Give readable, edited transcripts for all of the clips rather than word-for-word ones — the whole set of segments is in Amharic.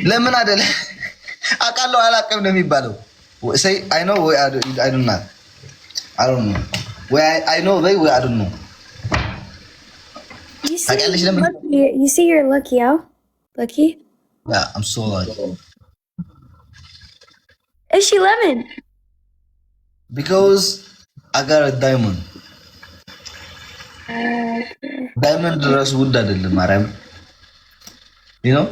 ለምን አይደለ አቃለው አላቀም ነው የሚባለው say I know ወይ I don't know I don't know ወይ I know ወይ I don't know You see you're lucky, how? Lucky? Yeah, I'm so lucky. Is she lemon? Because I got a diamond. Diamond ድረስ ውድ አይደለም ማርያም you know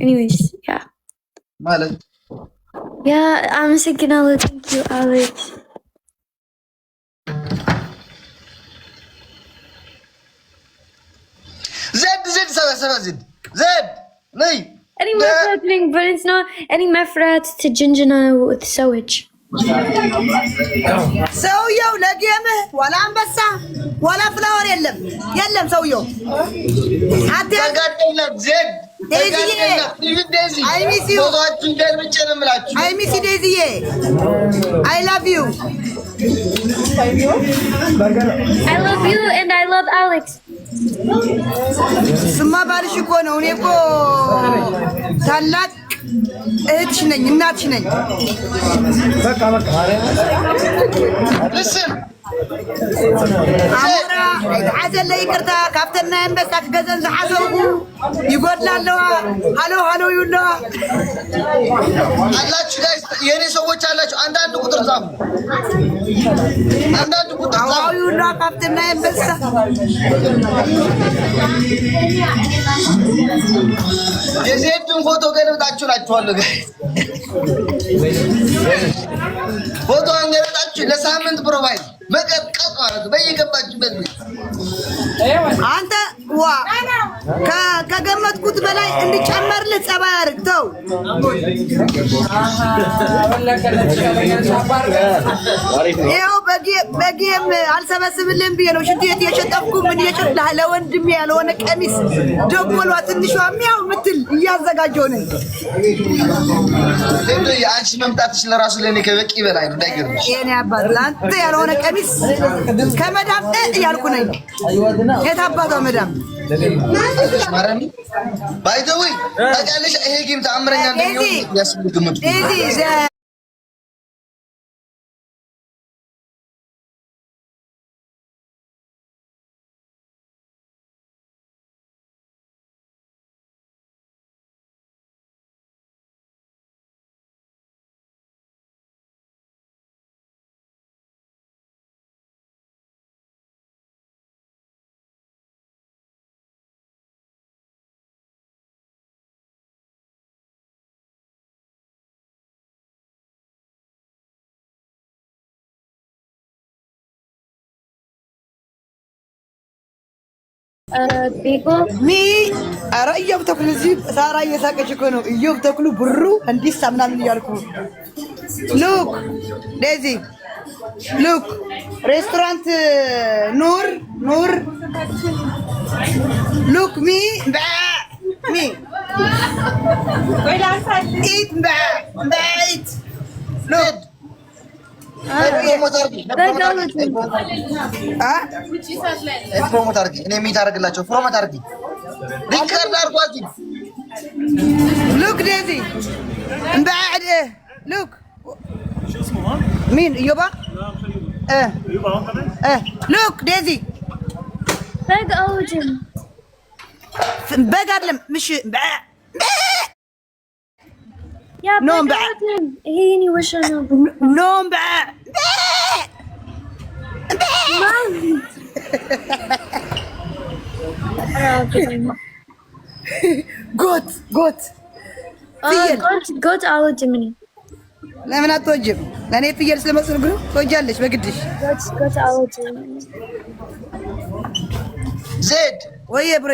Anyways, yeah. ማለት Yeah, I'm thinking thank you, Alex. زد لي Any marketing, but it's not any mefrat to Jinjana with sewage. ሰውየው ለጌምህ ወላ አንበሳ ወላ ፍላወር የለም ሰውየው አትጋደለ ዘድ I miss you. I miss you, Daisy. I love you. I love you and I love Alex. ስማ ባልሽ እኮ ነው እኔ እኮ ታላቅ እህትሽ ነኝ እናትሽ ነኝ በቃ listen አሞራ عزل ላይ ይቅርታ ካፍተና አንበሳ ከገዘን ዘሐዘው ይጎድላለዋ ሃሎ ይውላ አላችሁ ጋይስ የኔ ሰዎች አላችሁ አንዳንድ ቁጥር ጻፉ አዎ ይውላ ካፍተና አንበሳ የዜድን ፎቶ ገለጣችሁ ናችኋለሁ ጋይስ ፎቶ አንገለጣችሁ ለሳምንት ፕሮቫይድ መቀጥቀጥ ማለት በየገባችበት አንተ ዋ ከገመትኩት በላይ እንዲጨመርልህ ጸባይ አድርግተው ይኸው በጌም አልሰበስብልህም ብዬ ነው ሽንት የሸጠፍኩ ምን የሸጥልህ ለወንድሜ ያልሆነ ቀሚስ ደጎሏ ትንሿ ሚያው ምትል እያዘጋጀው ነኝ አንቺ መምጣትሽ ለራሱ ለኔ ከበቂ በላይ ነው እንዳይገርምሽ የኔ አባት ለአንተ ያልሆነ ቀሚስ ከመዳም እያልኩ ነኝ የት አባቷ መዳም ማረሚ ባይ ዘ ወይ ታውቂያለሽ ይሄ ጌም ተአምረኛ እንደሚሆን ያስፈልግምት ሚ ኧረ እዮብ ተክሉ እዚህ ሳራ እየሳቀች እኮ ነው እዮብ ተክሉ ብሩ እንዲህ ምናምን እያልኩ ሉክ ዴዚ ሉክ ሬስቶራንት ኑር ሉክ ሚ ኢት ሉክ ፕሮሞት አድርጊ እኔ ሚት አድርግላቸው ፕሮሞት አድርጊ ሪከርድ አድርጓት ሉክ ዴዚ እንባዕድ ሉክ ሚን ዮባ ሉክ ዴዚ Beg Odin. በግ አይደለም ምሽ Yeah, No, beg but- Odin. He ni wisha no. ኖም Mom. ጎት Go to Odin. ለምን አትወጂም? ለእኔ ፍየል ስለመስል ግን ትወጃለሽ በግድሽ። Go to Odin. ዜድ ወይዬ ብሬ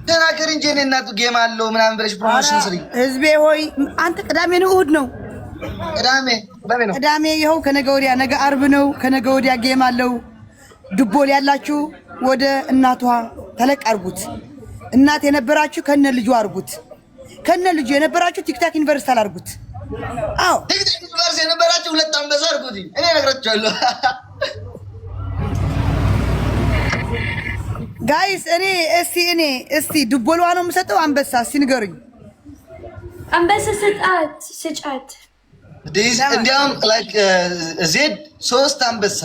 ተናገር እንጂ እኔ እናቱ ጌም አለው ምናምን ብለሽ ፕሮሞሽን ስሪ። ህዝቤ ሆይ አንተ ቅዳሜ ነው እሑድ ነው? ቅዳሜ ነው። ቅዳሜ ይኸው ከነገ ወዲያ ነገ አርብ ነው። ከነገ ወዲያ ጌም አለው። ድቦል ያላችሁ ወደ እናቷ ተለቅ አርጉት። እናት የነበራችሁ ከነ ልጁ አርጉት። ከነ ልጁ የነበራችሁ ቲክታክ ዩኒቨርሲቲ አርጉት። አዎ ቲክቶክ ዩኒቨርሲቲ የነበራችሁ ሁለት አንበሳ አድርጉት። እኔ እነግራችኋለሁ። ጋይስ እስቲ ድቦሏ ነው የምሰጠው አንበሳ እስቲ ንገሩኝ። አንበሳ ስጫት ዲስ እንዲያውም ላይክ ዜድ 3 አንበሳ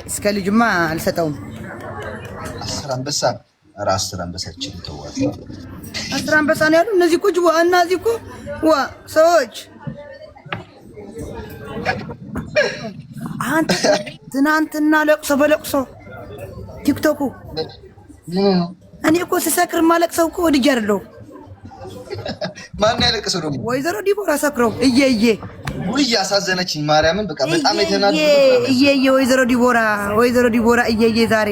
እስከ ልጁማ አልሰጠውም። 10 አንበሳ ራስ 10 አንበሳችን ተዋት 10 አንበሳ ነው ያሉ እነዚህ ቁጭ እና እዚህ እኮ ሰዎች አንተ ትናንትና ለቅሶ በለቅሶ ቲክቶኩ እኔ እኮ ስሰክር ማለቅሰው እኮ ወድጄ አይደለሁ። ማን ያለቅሰው ደግሞ? ወይዘሮ ዲቦራ ሰክረው እየየ ውይ ያሳዘነችኝ ማርያምን በቃ በጣም የተናደድኩት እየየ ወይዘሮ ዲቦራ እየየ ዛሬ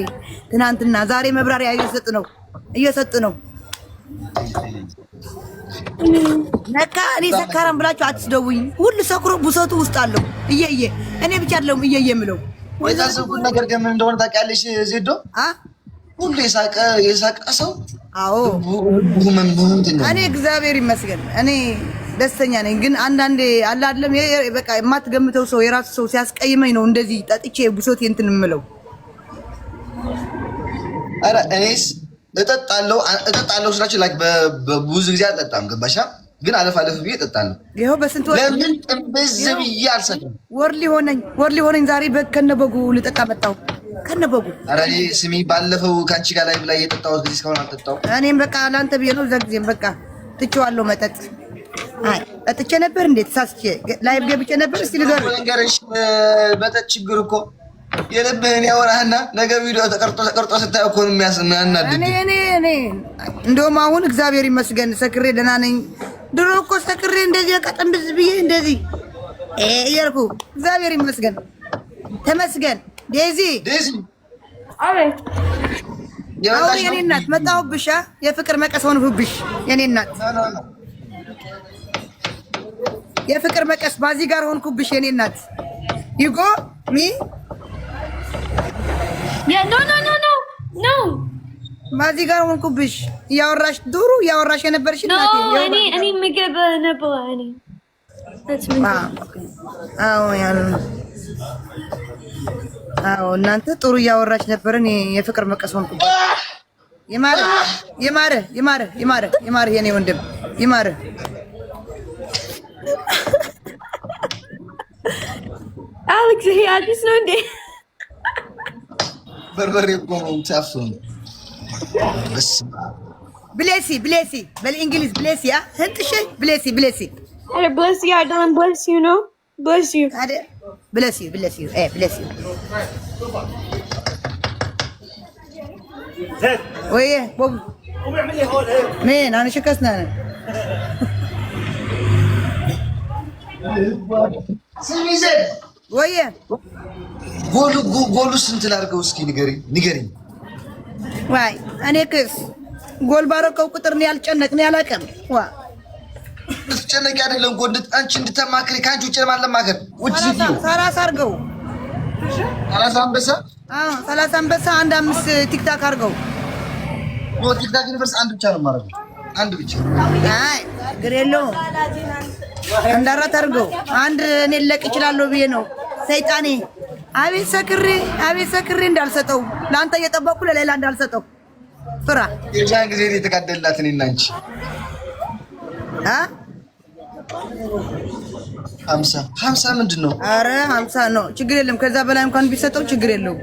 ትናንትና ዛሬ መብራሪያ እየሰጥ ነው። ነካ እኔ ሰካራም ብላችሁ አትስደውኝ። ሁሉ ሰክሮ ብሶቱ ውስጥ አለው እየየ እኔ ብቻ አይደለሁም እየየ የምለው ወይዛዝኩን ነገር ግን ምን እንደሆነ ታውቂያለሽ ዜዶ? ሁሉ የሳቀ ሰው አዎ እኔ እግዚአብሔር ይመስገን እኔ ደስተኛ ነኝ። ግን አንዳንዴ አለ አይደለም በቃ የማትገምተው ሰው የራሱ ሰው ሲያስቀይመኝ ነው እንደዚህ ጠጥቼ ብሶት እንትን የምለው። አረ እኔስ እጠጣለሁ ስላችሁ ላይክ በብዙ ጊዜ አልጠጣም ገባሻ? ግን አለፍ ብዬ እጠጣለሁ። ይሄው በስንት ወር ለምን ጥንበዝ ብዬ አልሰጥም። ወር ሊሆነኝ ዛሬ ከነበጉ ልጠጣ መጣሁ ከነበጉ። አረ ስሚ ባለፈው ካንቺ ጋር ላይ ብላ የጠጣሁት ጊዜ እስካሁን አልጠጣሁ። እኔም በቃ ላንተ ብዬ ነው ዘግዜም በቃ ትቼዋለሁ መጠጥ። አይ ጠጥቼ ነበር እንዴት ሳስቼ ላይቭ ገብቼ ነበር። እስቲ ንገረሽ መጠጥ ችግር እኮ የልብህን ያወራህና ነገ ቪዲዮ ተቀርጦ ስታየው እኮ ነው የሚያናድድ። እኔ እንደውም አሁን እግዚአብሔር ይመስገን ሰክሬ ደህና ነኝ። ድሮ እኮ ሰክሬ እንደዚህ ቀጠን ብዝ ብዬ እንደዚህ እያልኩ እግዚአብሔር ይመስገን ተመስገን። ዴዚ አቤት አሁን የኔ እናት መጣሁብሽ። የፍቅር መቀስ ሆንሁብሽ የኔ እናት የፍቅር መቀስ ባዚ ጋር ሆንኩብሽ የኔ እናት ይጎ ሚ ኖ ባዚ ጋር ሆንኩብሽ። እያወራሽ ዱሩ እያወራሽ የነበርሽ እናቴ እኔ ምግብ ነበር እኔ አዎ እናንተ ጥሩ እያወራች ነበር። እኔ የፍቅር መቀስ ሆንኩብሽ። ይማረ የኔ ወንድም ይማረ አሌክስ ይሄ አዲስ ነው እንዴ? በርበሬ እኮ ነው ታፍን ብሌሲ በእንግሊዝ ብሌሲ ህንጥሽ ብሌሲ አረ ብሌስ ዩ አይደለም ብሌስ ዩ ነው ብሌስ ዩ አደ ብሌስ ዩ ወይ ቦብ ምን انا شكسنا ስሚዘን ወይ ጎሉ ስንት ላድርገው እስኪ ንገሪኝ። ዋይ እኔ ክስ ጎል ባረከው ቁጥር ነው ያልጨነቅን ያላቀም ትጨነቂ አይደለም እኮ አንቺ እንድትማክሪ ካንቺ ውጭ ለማለማከር ውጭ ሲዩ 30 አድርገው 30 አንበሳ 30 አንበሳ አንድ 5 ቲክታክ አድርገው ቲክታክ ዩኒቨርስ አንድ ብቻ ነው ማረግ አንድ ብቻ አይ ግሬሎ እንዳራት አድርገው አንድ እኔ ለቅ ይችላል ብዬ ነው ሰይጣኔ። አቤት ሰክሬ እንዳልሰጠው ላንተ እየጠበቅኩ ለሌላ እንዳልሰጠው ፍራ የዛን ጊዜ የተካደላት እኔና አንቺ 50 ምንድን ነው? አረ 50 ነው ችግር የለም። ከዛ በላይ እንኳን ቢሰጠው ችግር የለውም።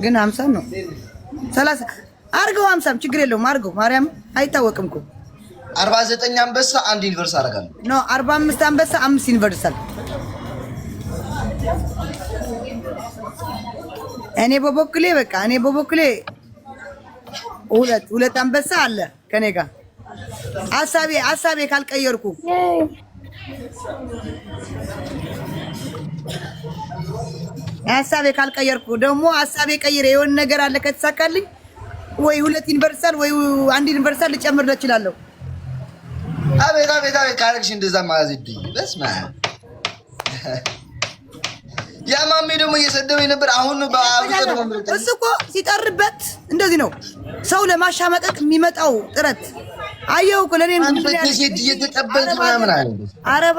ግን 50 ነው 30 አርገው 50 ችግር የለውም። አርገው ማርያም አይታወቅም እኮ 49 አንበሳ አንድ ዩኒቨርስ አደርጋለሁ። ኖ 45 አንበሳ 5 ዩኒቨርሳል። እኔ በበኩሌ ሁለት አንበሳ አለ ከኔ ጋር ሐሳቤ ካልቀየርኩ ደግሞ ሐሳቤ ቀይሬ የሆነ ነገር አለ ከተሳካልኝ ወይ 2 ዩኒቨርሳል ወይ አንድ ዩኒቨርሳል ልጨምርለት እችላለሁ። አቤት ካረክሽ እንደዛ ማለት ይድይ በስማ ያ ማሜ ደግሞ እየሰደበኝ ነበር። አሁን ነው በአውቀት ነው እሱ እኮ ሲጠርበት እንደዚህ ነው ሰው ለማሻመቀቅ የሚመጣው ጥረት አየው እኮ ለኔ አንተ ከሴት እየተቀበልክ ምናምን አለ አረብ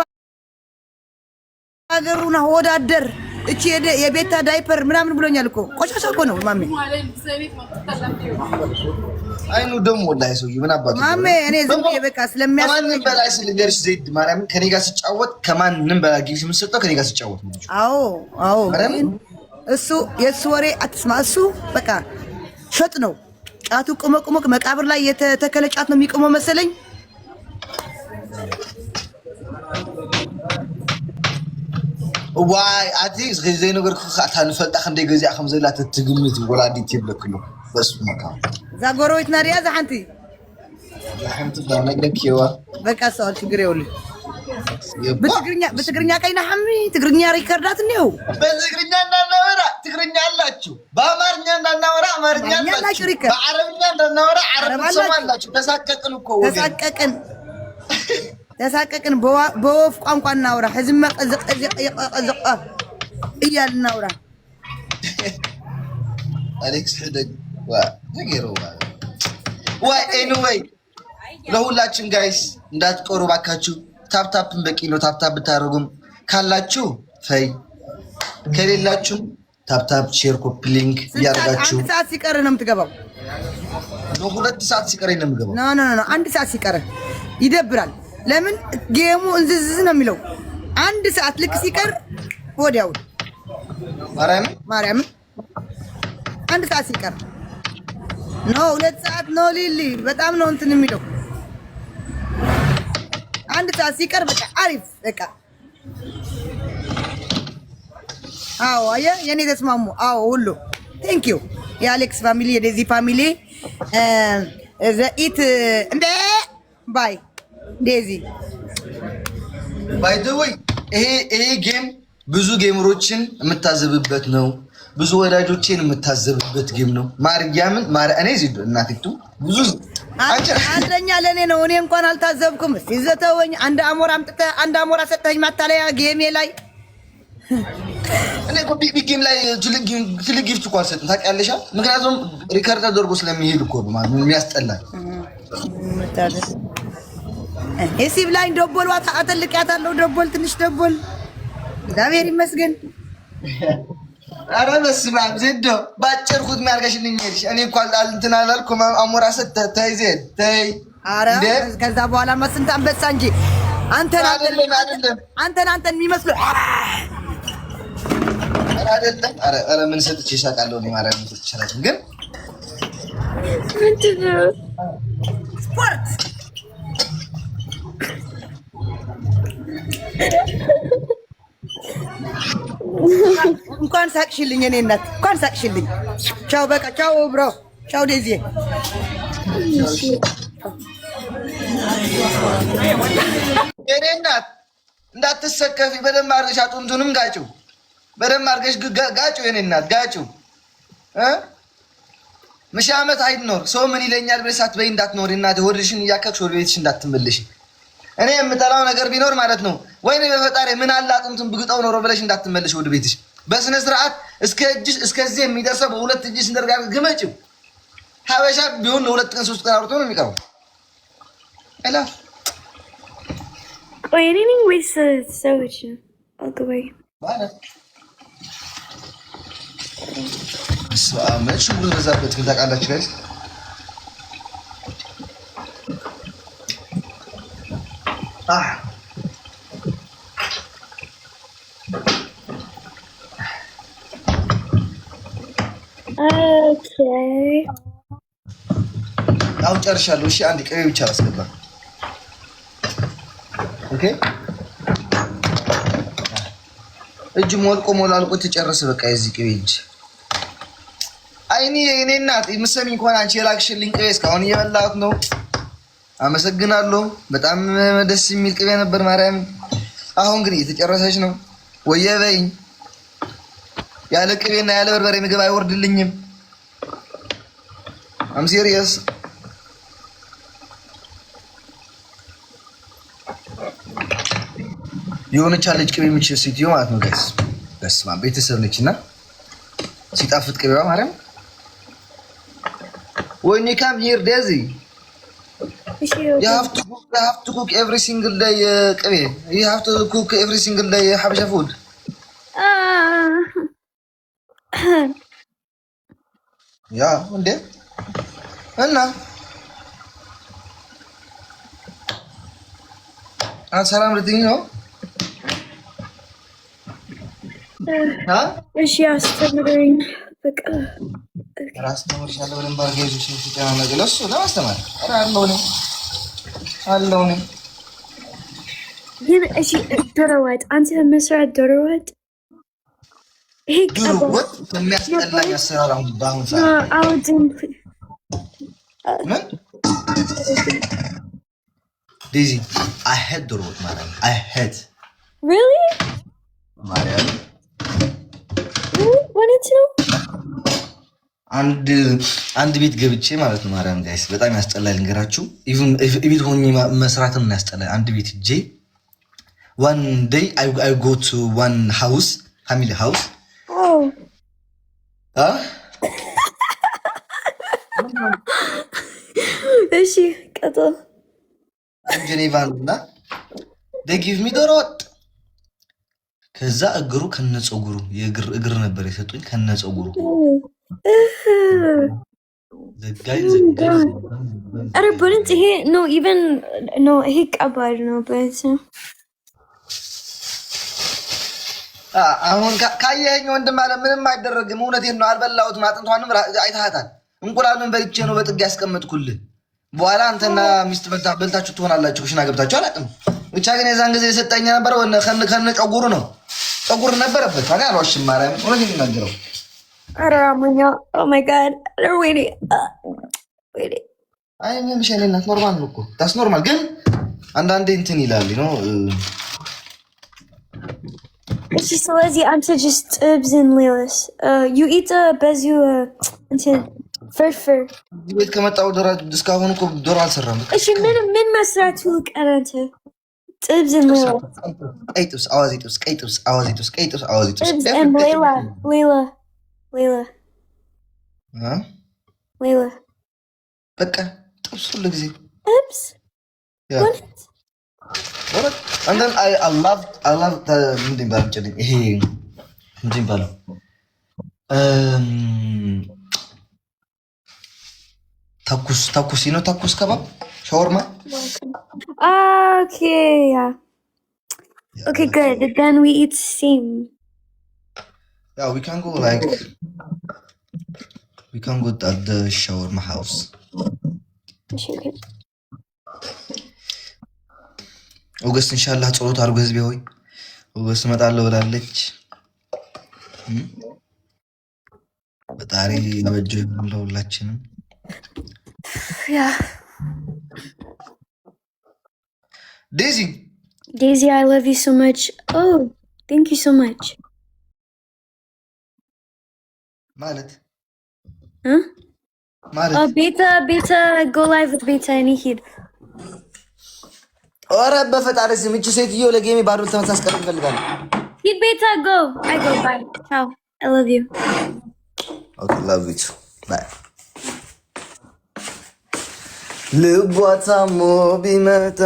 አገሩና ወዳደር እቺ የቤታ ዳይፐር ምናምን ብሎኛል እኮ ቆሻሻ እኮ ነው ማሜ። አይኑ ደሞ ወላሂ ሰውዬ ምን አባቱ ማሜ እኔ ዝም ብዬ በቃ ስለሚያስፈልግ በላይ ስለደርሽ ዘይድ ማርያም ከኔ ጋር ሲጫወት ከማንንም በላይ ጊዜ የምትሰጠው ከኔ ጋር ሲጫወት ነው። አዎ እሱ የሱ ወሬ አትስማ። እሱ በቃ ሸጥ ነው ጫቱ ቁመቁመ መቃብር ላይ የተተከለ ጫት ነው የሚቆመው መሰለኝ። ዋይ አቲ ዘይ ነገር ከታ ንፈልጣ ክንደይ ገዚኣ ከም ዘላ ትግምት ወላዲት ይብለክሉ በስ መካ ዛጎሮይት ናሪያ ዛሓንቲ ነገርኪዋ በቃ ሰው ችግር ይውል በትግርኛ ቀይና ሐሚ ትግርኛ ሪከርዳት ነው። በትግርኛ እንዳናወራ ትግርኛ አላችሁ፣ በአማርኛ እንዳናወራ አማርኛ አላችሁ፣ በአረብኛ እንዳናወራ አረብኛ አላችሁ። ተሳቀቅን እኮ ተሳቀቅን በወፍ ቋንቋ እናውራ። ህዝብ መቀዘቀዘቀ እያልን እናውራ። አሌክስ ደግ ነገሩ ወይ ኤኒዌይ ለሁላችን ጋይስ እንዳትቆሩ ባካችሁ። ታፕታፕን በቂ ነው። ታፕታፕ ብታረጉም ካላችሁ ፈይ ከሌላችሁ ታፕታፕ ሼር ኮፒ ሊንክ ያርጋችሁ። አንድ ሰዓት ሲቀር ነው የምትገባው። ነው 2 ሰዓት ሲቀር ነው የምገባው። ኖ አንድ ሰዓት ሲቀር ይደብራል። ለምን ጌሙ እንዝዝ ነው የሚለው። አንድ ሰዓት ልክ ሲቀር ወዲያው ማርያም አንድ ሰዓት ሲቀር ነው 2 ሰዓት ነው ሊሊ በጣም ነው እንትን የሚለው። አንድ ሰዓት ሲቀር በቃ አሪፍ በቃ አዎ የኔ ተስማሙ። አዎ ሁሉ ቴንክ ዩ የአሌክስ ፋሚሊ የዴዚ ፋሚሊ ዘኢት እንደ ባይ ዴዚ ባይ ዘ ወይ ይሄ ጌም ብዙ ጌመሮችን የምታዘብበት ነው። ብዙ ወዳጆችን የምታዘብበት ጌም ነው። ማርያምን እኔ ዚዱ እናትቱ ብዙ አንደኛ ለኔ ነው። እኔ እንኳን አልታዘብኩም። እስቲ ዘተወኝ አንድ አሞራ አምጥተህ አንድ አሞራ ሰጠኝ ማታለያ ጌሜ ላይ እኔ ኮፒ ጌም ላይ ትልቅ ጊፍት እኮ አልሰጥም ታውቂያለሽ። ምክንያቱም ሪከርድ ተደርጎ ስለሚሄድ እኮ ነው ማለት የሚያስጠላል። እሺ ብላኝ ደቦል ዋታ አተልቂያታለሁ። ደቦል ትንሽ ደቦል እግዚአብሔር ይመስገን። አረ በስመ አብ ዘዶ ባጨርኩት የሚያርገሽልኝ ሄድሽ። እኔ እንኳን እንትን አላልኩም። አሞራ ሰጥተህ ተይ ዜድ ተይ። አረ ከዛ በኋላ መስንት አንበሳ እንጂ አንተን የሚመስለው አይደለም። አረ ምን ሰጥቼ እሳቃለሁ እኔ ማርያም ትችላለህ። ግን ምንድነው ስፖርት እንኳን ሳቅሽልኝ እኔ እናት እንኳን ሳቅሽልኝ። ቻው በቃ ቻው ብሮ ቻው ዴዚ። የኔ እናት እንዳትሰከፊ በደንብ አድርገሽ አጥንቱንም ጋጭው፣ በደንብ አድርገሽ ጋጭው። የኔ እናት ጋጭው። ምሽ ዓመት አይኖር ሰው ምን ይለኛል ብለሽ ሳትበይ እንዳትኖሪ እናቴ። ሆድሽን እያከክሽ ወደ ቤትሽ እንዳትመለሽ። እኔ የምጠላው ነገር ቢኖር ማለት ነው ወይኔ በፈጣሪ ምን አለ አጥንቱን ብግጠው ኖሮ ብለሽ እንዳትመለሽ ወደ ቤትሽ። በስነ ስርዓት እስከዚህ የሚደርሰው በሁለት እጅሽ እንደርጋ ግመጪው። ሀበሻ ቢሆን ለሁለት ቀን 3 ቀን አውርቶ ነው የሚቀረው። እላፍ ወይኔ ወይስ ሰዎች አልገባኝ ማለት ስማመች ሁሉ በዛበት ግን ታውቃላችሁ ጋይስ Okay. አሁን ጨርሻለሁ። እሺ አንድ ቅቤ ብቻ አስገባ። ኦኬ እጅ ሞልቆ ሞላልቆ ተጨረሰ። በቃ የዚህ ቅቤ እጅ አይኔ የኔ እናት የምትሰሚኝ ከሆነ አንቺ የላክሽልኝ ቅቤ እስካሁን እየበላሁት ነው። አመሰግናለሁ። በጣም ደስ የሚል ቅቤ ነበር ማርያም። አሁን ግን እየተጨረሰች ነው። ወየበኝ ያለ ቅቤና ያለ በርበሬ ምግብ አይወርድልኝም። አም ሲሪየስ። የሆነች አለች ቅቤ የምትችል ሴትዮ ማለት ነው ጋይስ። በስመ አብ ቤተሰብ ነችና ሲጣፍጥ ቅቤዋ ማርያም። ወይኔ ካም ሂር ዴዚ You have to cook every single day ቅቤ you have to cook every single day ሀበሻ food ያ እንዴ እና ሰላም ልትይኝ ነው እሺ አስተምረኝ በቃ ራስ ተመርሻለሁ በደንብ አድርገህ ይዞሽ ሲጫና ነገር እሱ ለማስተማር አለው ነው ግን እሺ ዶሮ ወጥ አንተ መስራት ዶሮ ወጥ ይሄ ዶሮ ወጥ የሚያስጠላኝ አሰራር አሁን በአሁን ሰዓት አውድን ምን ዲዚ I hate ዶሮ ወጥ ማለት I hate really ማርያም wanted to አንድ ቤት ገብቼ ማለት ነው ማርያም ጋይስ በጣም ያስጠላል ልንገራችሁ ኢቭን ቤት ሆኜ መስራትም ያስጠላል አንድ ቤት ሄጄ one day I go to one house family house እሺ ቀጥታ ጀኔቫና they give me ዶሮ ወጥ ከዛ እግሩ ከነፀጉሩ እግር ነበር የሰጡኝ ከነፀጉሩ ዘጋይ አረ በእንት ይሄ no even no ይሄ ከባድ ነው በእንት አሁን ካየኸኝ ወንድም አለ ምንም አይደረግም እውነቴን ነው አልበላሁትም አጥንቷንም አይተሃታል እንቁላሉን በልቼ ነው በጥግ ያስቀመጥኩልህ በኋላ አንተና ሚስት በልታችሁ ትሆናላችሁ ኩሽና ገብታችሁ አላውቅም ብቻ ግን የዛን ጊዜ የሰጠኝ ነበር ከነ ፀጉሩ ነው ፀጉር ነበረበት ታዲያ አልዋሽም ማርያም እውነቴን ነው የምናገረው አረ አሞኛ oh my god ወይኔ አይ ምን ሸለናት ኖርማል ነው እኮ ታስ ኖርማል ግን አንዳንዴ እንትን ይላል ነው እሺ ስለዚህ አንተ just ጥብስ and ሌላስ you eat በዚሁ እንትን ፍርፍር ቤት ከመጣው ዶሮ እስካሁን እኮ ዶሮ አልሰራም እሺ ምን መስራት ቀረንተ ጥብስ and ሌላ ቀይ ጥብስ አዋዜ ጥብስ ቀይ ጥብስ አዋዜ ጥብስ ቀይ ጥብስ አዋዜ ጥብስ ጥብስ and ሌላ በቃ ጥብስ ሁሉ ጊዜ ጥብስ and then I love the ምንድን ባለው ጨልኝ ይሄ ምንድን ባለው ታኩስ ነው ታኩስ ከባብ ሻወርማ okay yeah okay good then we eat same yeah we can go at the shawarma house ኦገስት ኢንሻአላህ ጸሎት አድርጉ ህዝቤ ሆይ ኦገስት መጣለው ብላለች በጣሪ ለበጀ ለሁላችንም yeah Daisy I love you so much oh thank you so much ማለት oh beta go live with beta and Nihid ኧረ በፈጣሪ ስም እቺ ሴትዮ ለጌሜ ባዶ ተመሳስቀር ይፈልጋል Hid beta go I go bye ciao I love you okay love you too bye ልቧ ታሞ ቢመጣ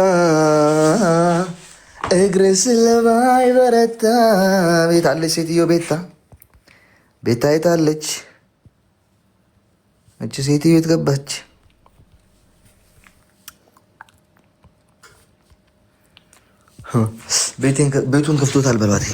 እግር ስለማይበረታ ቤት አለች ሴትዮ ቤታ የታለች እቺ ሴትዮ የት ገባች ቤቱን ከፍቶታል በሏት